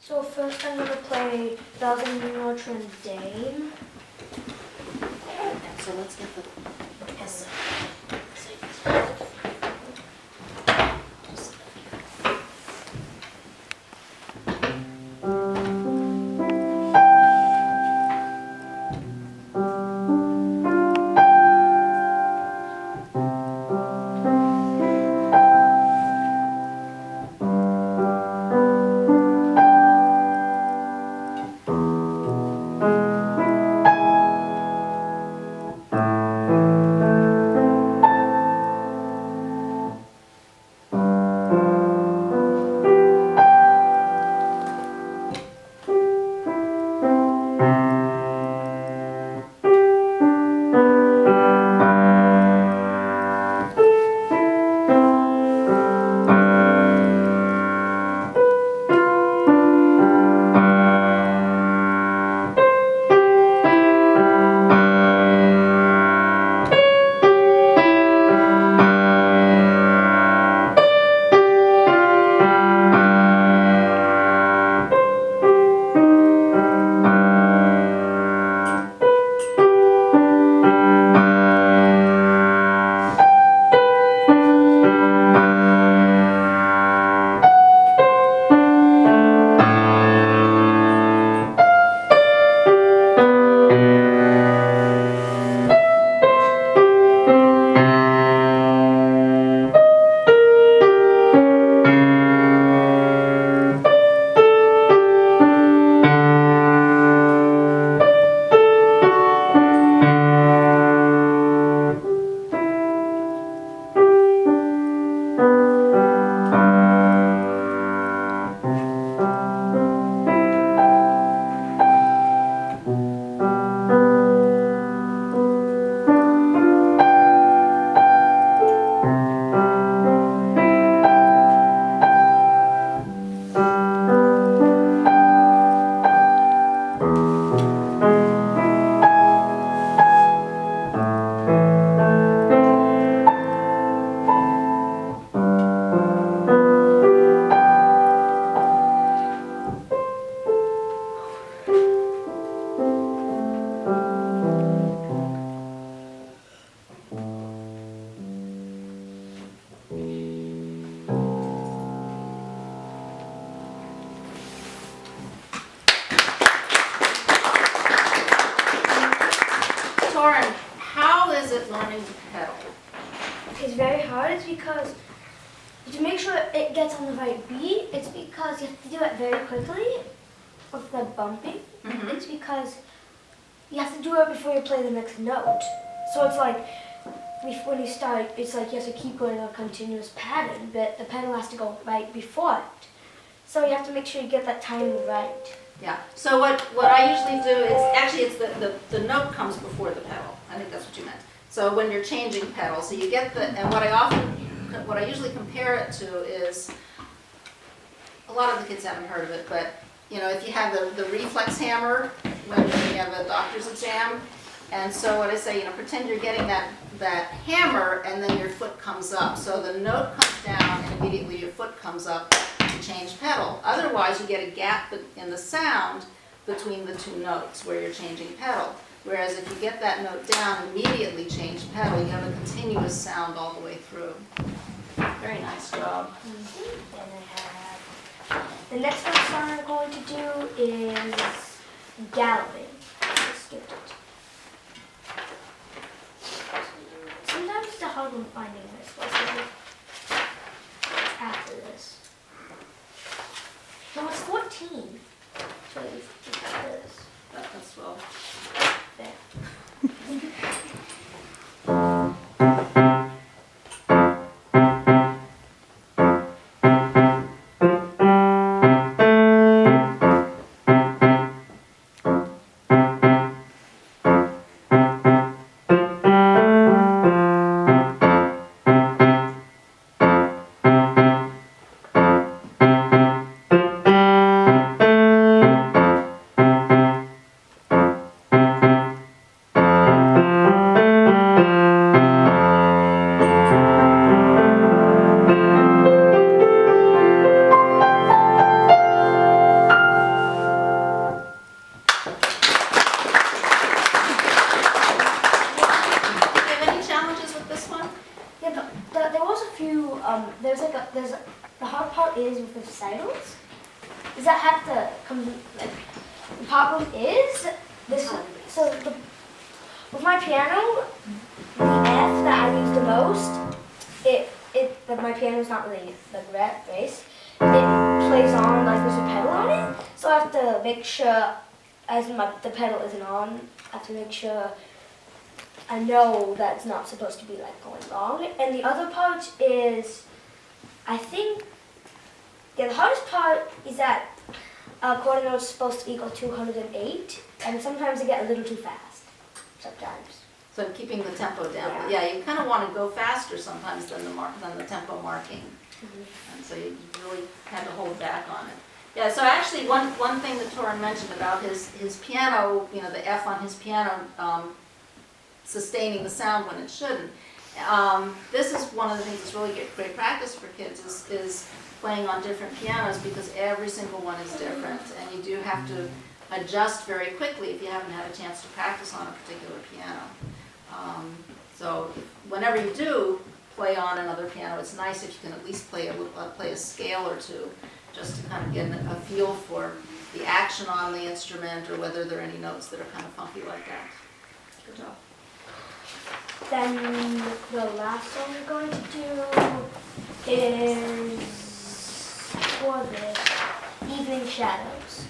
So first I'm going to play Bells in Notre Dame. So let's get the S. Torin, how is it learning to pedal? It's very hard. It's because to make sure it gets on the right beat, it's because you have to do it very quickly with the bumping. Mm-hmm. It's because you have to do it before you play the next note. So it's like when you start, it's like you have to keep going on a continuous pattern, but the pedal has to go right before it. So you have to make sure you get that timing right. Yeah. So what I usually do is actually it's the note comes before the pedal. I think that's what you meant. So when you're changing pedals, so you get the and what I usually compare it to is a lot of the kids haven't heard of it, but you know if you have the reflex hammer when you have a doctor's exam, and so what I say, you know, pretend you're getting that hammer and then your foot comes up. So the note comes down and immediately your foot comes up to change pedal. Otherwise you get a gap in the sound between the two notes where you're changing pedal. Whereas if you get that note down, immediately change pedal, you have a continuous sound all the way through. Very nice job. Mm-hmm. And I have the next one song I'm going to do is Galloping. I skipped it. Sometimes it's a hard one finding this, especially after this. No, it's 14. So it's after this. That's well. There. the hard part is with the recitals. Does that have to come, like, the problem is, with my piano, the F that I use the most, my piano's not really like bass. It plays on like there's a pedal on it, so I have to make sure, the pedal isn't on, I have to make sure I know that it's not supposed to be like going wrong. And the other part is, I think, the hardest part is that a quarter note is supposed to equal 208, and sometimes they get a little too fast, sometimes. So keeping the tempo down. Yeah. But yeah, you kind of want to go faster sometimes than the tempo marking. Mm-hmm. And so you really had to hold back on it. Yeah, so actually one thing that Torin mentioned about his piano, the F on his piano sustaining the sound when it shouldn't. This is one of the things that's really great practice for kids is playing on different pianos, because every single one is different, and you do have to adjust very quickly if you haven't had a chance to practice on a particular piano. So whenever you do play on another piano, it's nice if you can at least play a scale or two, just to kind of get a feel for the action on the instrument, or whether there are any notes that are kind of funky like that. Good job. Then the last song we're going to do is for this Evening Shadows.